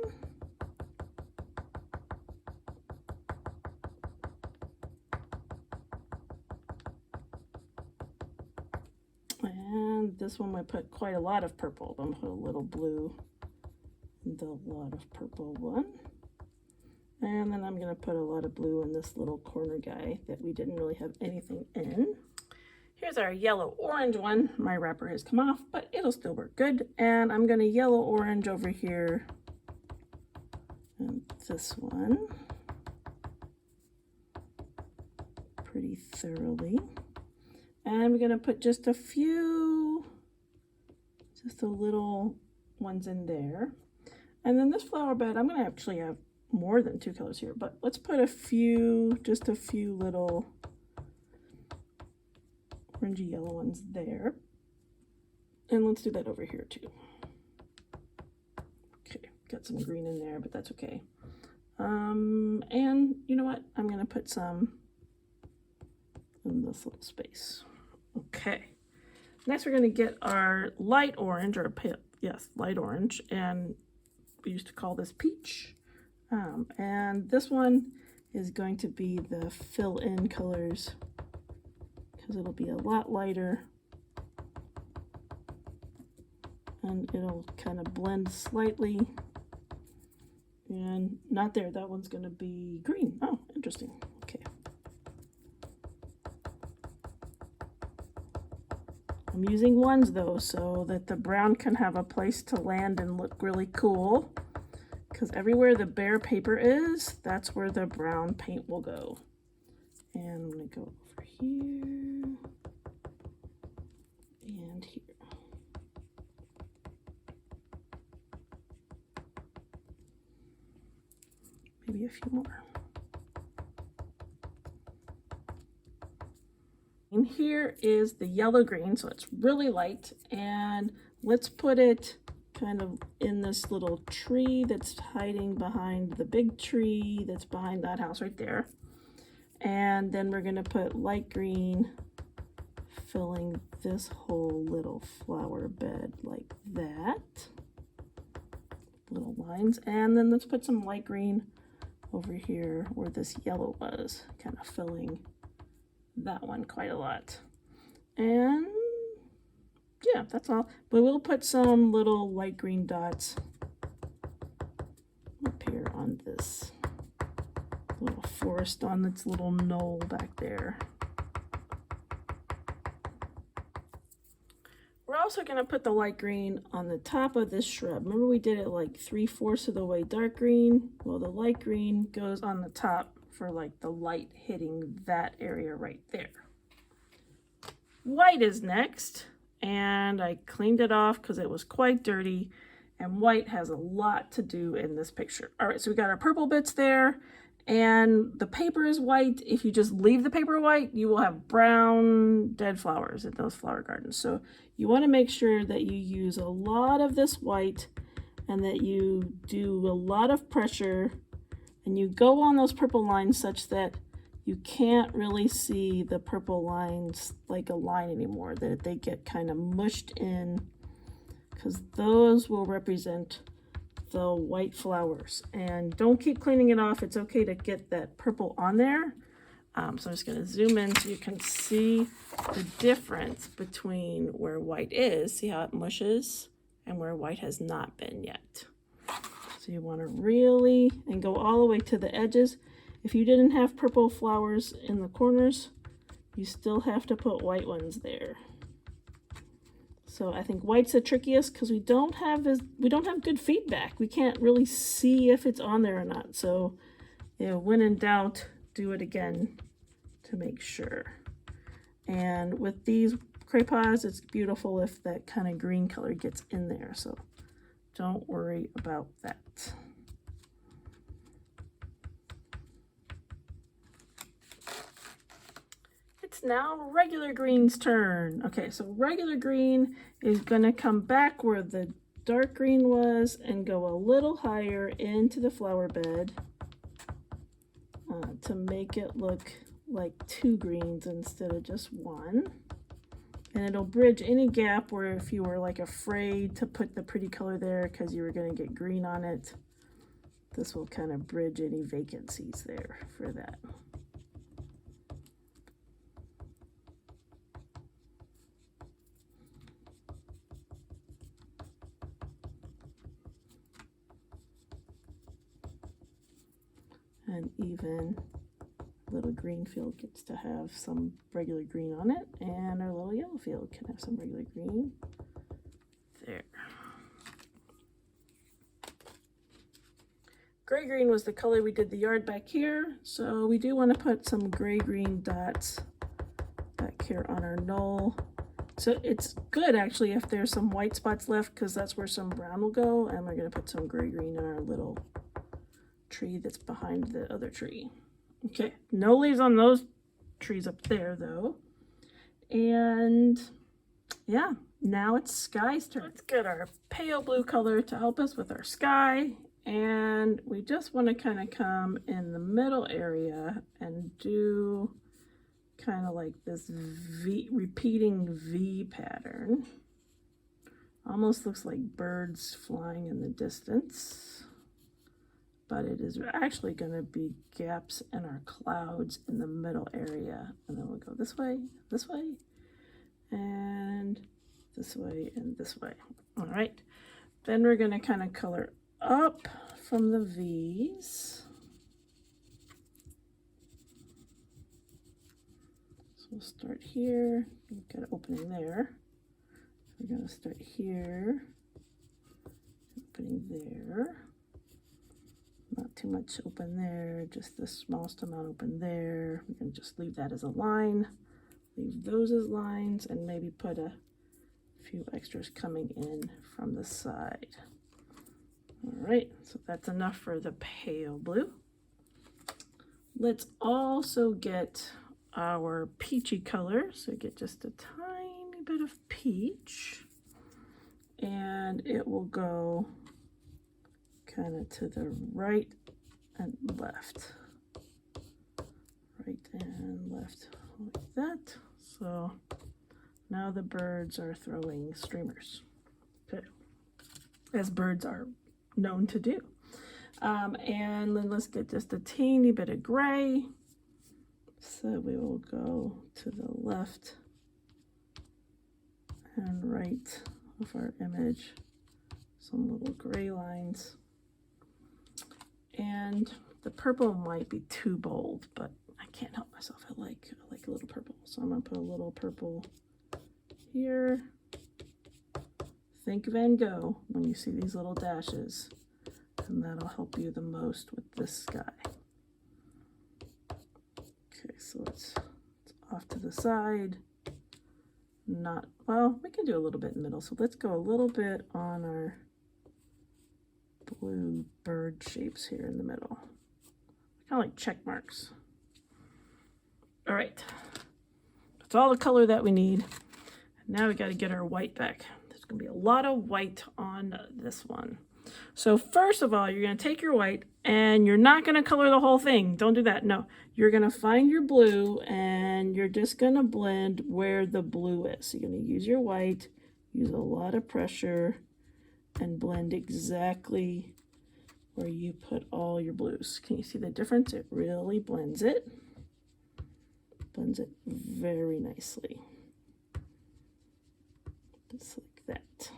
And this one I put quite a lot of purple. I'm gonna put a little blue and a lot of purple one. And then I'm gonna put a lot of blue in this little corner guy that we didn't really have anything in. Here's our yellow orange one. My wrapper has come off, but it'll still work good. And I'm gonna yellow orange over here. And this one. Pretty thoroughly. And we're gonna put just a little ones in there. And then this flower bed, I'm gonna actually have more than two colors here, but let's put just a few little orangey yellow ones there. And let's do that over here too. Okay, got some green in there, but that's okay. And you know what? I'm gonna put some in this little space. Okay. Next we're gonna get our light orange, or pale, yes, light orange, and we used to call this peach. And this one is going to be the fill-in colors, because it'll be a lot lighter and it'll kind of blend slightly. And not there, that one's going to be green. Oh, interesting. Okay. I'm using ones though, so that the brown can have a place to land and look really cool. Because everywhere the bare paper is, that's where the brown paint will go. And I'm going to go over here and here. Maybe a few more. And here is the yellow green, so it's really light. And let's put it kind of in this little tree that's hiding behind the big tree that's behind that house right there. And then we're going to put light green filling this whole little flower bed like that. Little lines. And then let's put some light green over here where this yellow was, kind of filling that one quite a lot. And yeah, that's all. But we'll put some little light green dots up here on this little forest, on its little knoll back there. We're also going to put the light green on the top of this shrub. Remember we did it like 3/4 of the way dark green? Well, the light green goes on the top for like the light hitting that area right there. White is next, and I cleaned it off because it was quite dirty. And white has a lot to do in this picture. All right, so we got our purple bits there, and the paper is white. If you just leave the paper white, you will have brown dead flowers in those flower gardens. So you want to make sure that you use a lot of this white and that you do a lot of pressure and you go on those purple lines such that you can't really see the purple lines like a line anymore, that they get kind of mushed in, because those will represent the white flowers. And don't keep cleaning it off. It's okay to get that purple on there. So I'm just going to zoom in so you can see the difference between where white is, see how it mushes, and where white has not been yet. So you want to really, and go all the way to the edges. If you didn't have purple flowers in the corners, you still have to put white ones there. So I think white's the trickiest because we don't have good feedback. We can't really see if it's on there or not. So, you know, when in doubt, do it again to make sure. And with these crayons, it's beautiful if that kind of green color gets in there. So don't worry about that. It's now regular green's turn. Okay, so regular green is going to come back where the dark green was and go a little higher into the flower bed to make it look like two greens instead of just one. And it'll bridge any gap where if you were like afraid to put the pretty color there because you were going to get green on it, this will kind of bridge any vacancies there for that. And even little green field gets to have some regular green on it, and our little yellow field can have some regular green there. Gray green was the color we did the yard back here, so we do want to put some gray green dots back here on our knoll. So it's good actually if there's some white spots left, because that's where some brown will go, and we're going to put some gray green in our little tree that's behind the other tree. Okay, no leaves on those trees up there though. And yeah, now it's sky's turn. Let's get our pale blue color to help us with our sky. And we just want to kind of come in the middle area and do kind of like this V, repeating V pattern. Almost looks like birds flying in the distance. But it is actually going to be gaps in our clouds in the middle area. And then we'll go this way, and this way, and this way. All right. Then we're going to kind of color up from the V's. So we'll start here. We've got an opening there. We're going to start here, opening there. Not too much open there, just the smallest amount open there. We can just leave that as a line, leave those as lines, and maybe put a few extras coming in from the side. All right, so that's enough for the pale blue. Let's also get our peachy color. So get just a tiny bit of peach, and it will go kind of to the right and left, like that. So now the birds are throwing streamers, okay, as birds are known to do. And then let's get just a teeny bit of gray. So we will go to the left and right of our image, some little gray lines. And the purple might be too bold, but I can't help myself. I like a little purple. So I'm going to put a little purple here. Think Van Gogh when you see these little dashes, and that'll help you the most with this sky. Okay, so it's off to the side. Not, well, we can do a little bit in the middle. So let's go a little bit on our blue bird shapes here in the middle. Kind of like check marks. All right. That's all the color that we need. Now we got to get our white back. There's going to be a lot of white on this one. So first of all, you're going to take your white and you're not going to color the whole thing. Don't do that. No, you're going to find your blue and you're just going to blend where the blue is. So you're going to use your white, use a lot of pressure, and blend exactly where you put all your blues. Can you see the difference? It really blends it. Blends it very nicely. Just like that.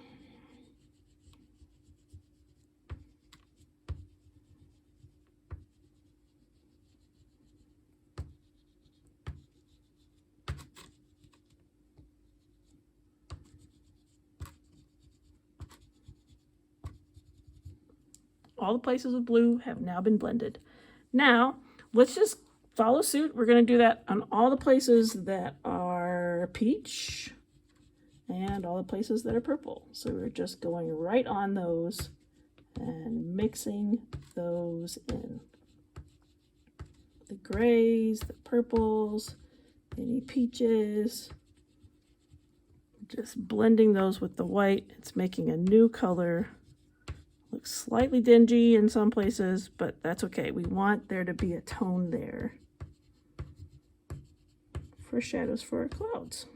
All the places with blue have now been blended. Now, let's just follow suit. We're going to do that on all the places that are peach and all the places that are purple. So we're just going right on those and mixing those in. The grays, the purples, any peaches. Just blending those with the white. It's making a new color. Looks slightly dingy in some places, but that's okay. We want there to be a tone there for shadows for our clouds.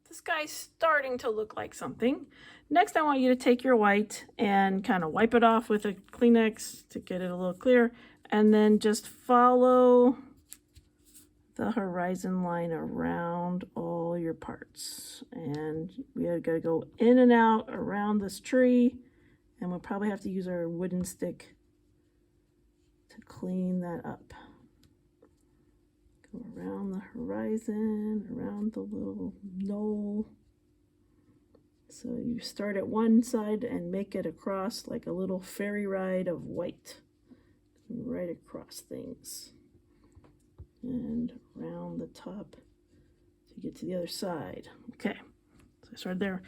This guy's starting to look like something. Next, I want you to take your white and kind of wipe it off with a Kleenex to get it a little clear, and then just follow the horizon line around all your parts. And we are going to go in and out around this tree, and we'll probably have to use our wooden stick to clean that up. Go around the horizon, around the little knoll. So you start at one side and make it across like a little ferry ride of white, right across things. And around the top to get to the other side. Okay, so I started there.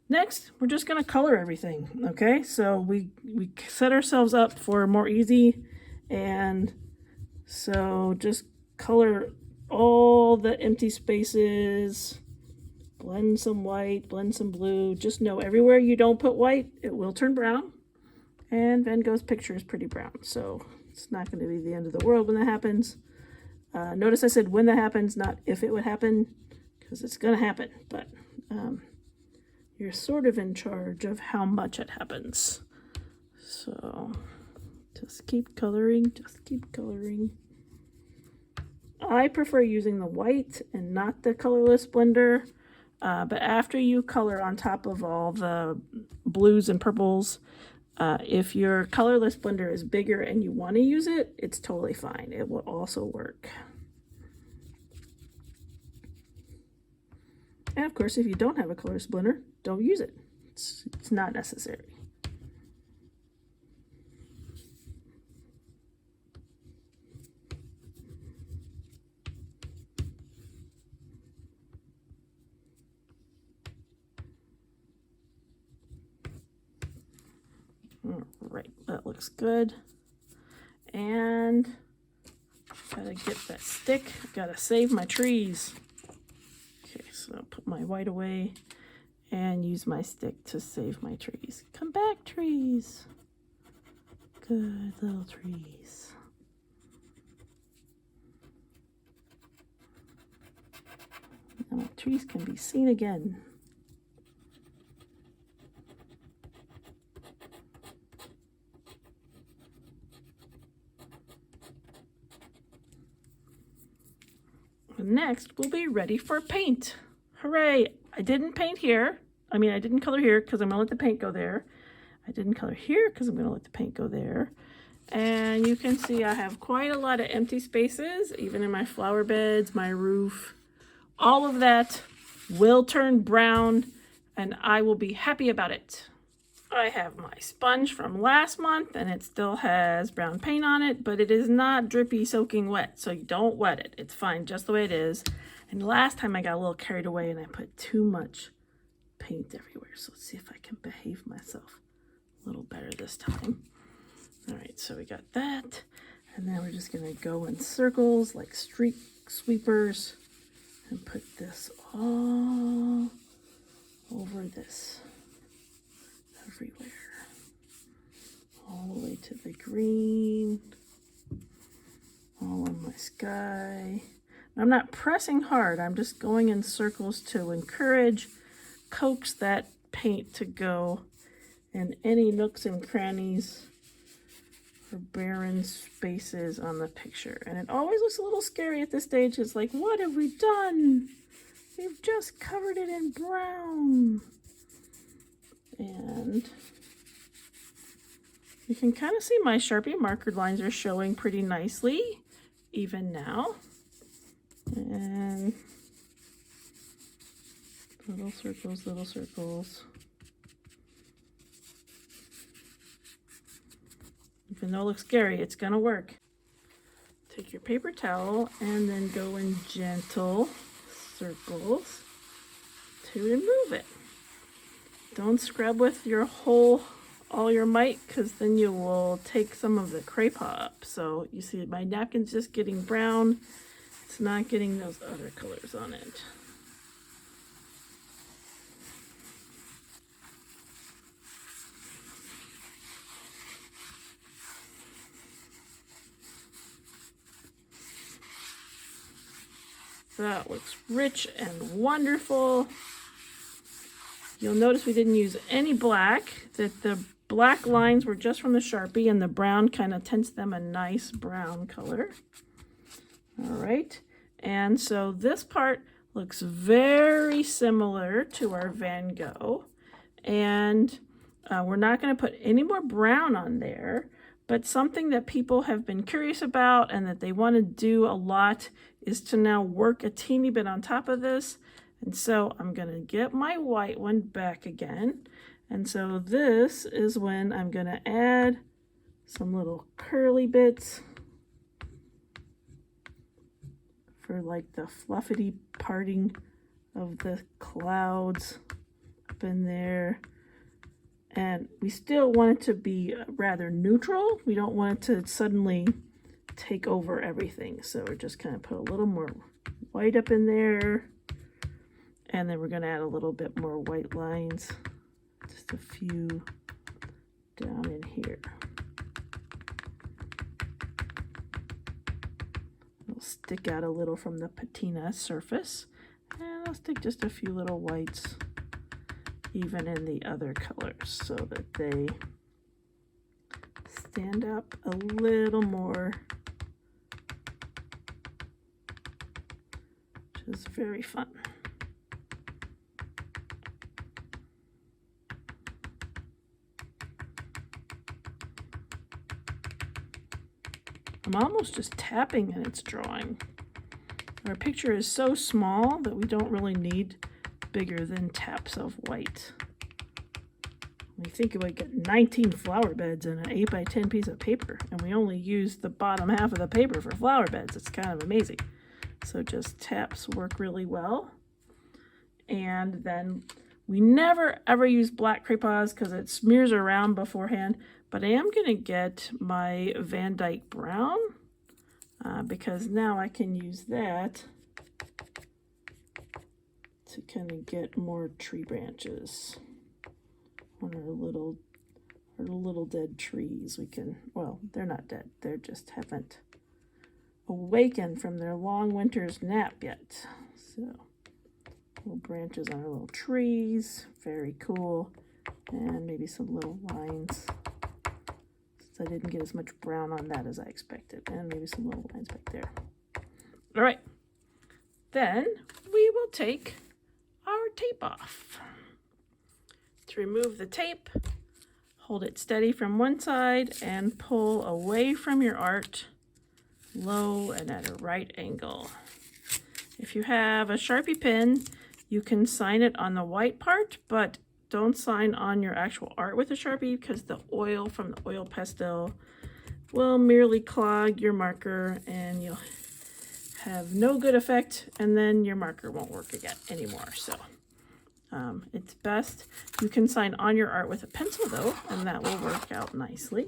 Next, we're just going to color everything. Okay, so we set ourselves up for more easy, and so just color all the empty spaces, blend some white, blend some blue. Just know everywhere you don't put white, it will turn brown, and Van Gogh's picture is pretty brown, so it's not going to be the end of the world when that happens. Notice I said when that happens, not if it would happen, because it's going to happen, but you're sort of in charge of how much it happens. So just keep coloring, just keep coloring. I prefer using the white and not the colorless blender, but after you color on top of all the blues and purples, if your colorless blender is bigger and you want to use it, it's totally fine. It will also work. And of course, if you don't have a colorless blender, don't use it. It's not necessary. All right, that looks good. And gotta get that stick. Gotta save my trees. Okay, so I'll put my white away and use my stick to save my trees. Come back, trees. Good little trees. Now my trees can be seen again. Next, we'll be ready for paint. Hooray! I didn't paint here. I didn't color here because I'm going to let the paint go there. I didn't color here because I'm going to let the paint go there. And you can see I have quite a lot of empty spaces, even in my flower beds, my roof. All of that will turn brown, and I will be happy about it. I have my sponge from last month and it still has brown paint on it, but it is not drippy soaking wet, so you don't wet it. It's fine just the way it is. And last time I got a little carried away and I put too much paint everywhere. So let's see if I can behave myself a little better this time. All right, so we got that. And then we're just gonna go in circles like street sweepers and put this all over this. Everywhere. All the way to the green. All on my sky. I'm not pressing hard. I'm just going in circles to encourage, coax that paint to go in any nooks and crannies or barren spaces on the picture. And it always looks a little scary at this stage. It's like, what have we done? We've just covered it in brown. And you can kind of see my Sharpie marker lines are showing pretty nicely even now. And little circles, little circles. Even though it looks scary, it's gonna work. Take your paper towel and then go in gentle circles to remove it. Don't scrub with your all your might, because then you will take some of the crepe up. So you see my napkin's just getting brown. It's not getting those other colors on it. That looks rich and wonderful. You'll notice we didn't use any black, that the black lines were just from the Sharpie and the brown kind of tints them a nice brown color. All right, and so this part looks very similar to our Van Gogh, and we're not going to put any more brown on there, but something that people have been curious about and that they want to do a lot is to now work a teeny bit on top of this. And so I'm going to get my white one back again. And so this is when I'm going to add some little curly bits for like the fluffy parting of the clouds up in there. And we still want it to be rather neutral. We don't want it to suddenly take over everything. So we're just kind of put a little more white up in there. And then we're going to add a little bit more white lines. Just a few down in here. It'll stick out a little from the patina surface. And I'll stick just a few little whites even in the other colors so that they stand up a little more, which is very fun. I'm almost just tapping and it's drawing. Our picture is so small that we don't really need bigger than taps of white. We think we get 19 flower beds in an 8 by 10 piece of paper, and we only use the bottom half of the paper for flower beds. It's kind of amazing. So just taps work really well. And then we never ever use black crayons because it smears around beforehand, but I am going to get my Van Dyke brown because now I can use that to kind of get more tree branches on our little dead trees. We can, well, they're not dead. They're just haven't awakened from their long winter's nap yet. So little branches on our little trees, very cool. And maybe some little lines, since I didn't get as much brown on that as I expected. And maybe some little lines back there. All right, then we will take our tape off. To remove the tape, hold it steady from one side and pull away from your art, low and at a right angle. If you have a Sharpie pen, you can sign it on the white part, but don't sign on your actual art with a Sharpie because the oil from the oil pastel will merely clog your marker and you'll have no good effect, and then your marker won't work again anymore. So it's best you can sign on your art with a pencil though, and that will work out nicely.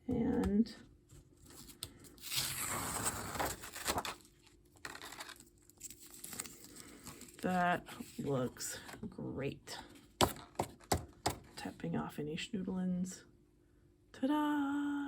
And that looks great. Tapping off any schnoodlins. Ta-da!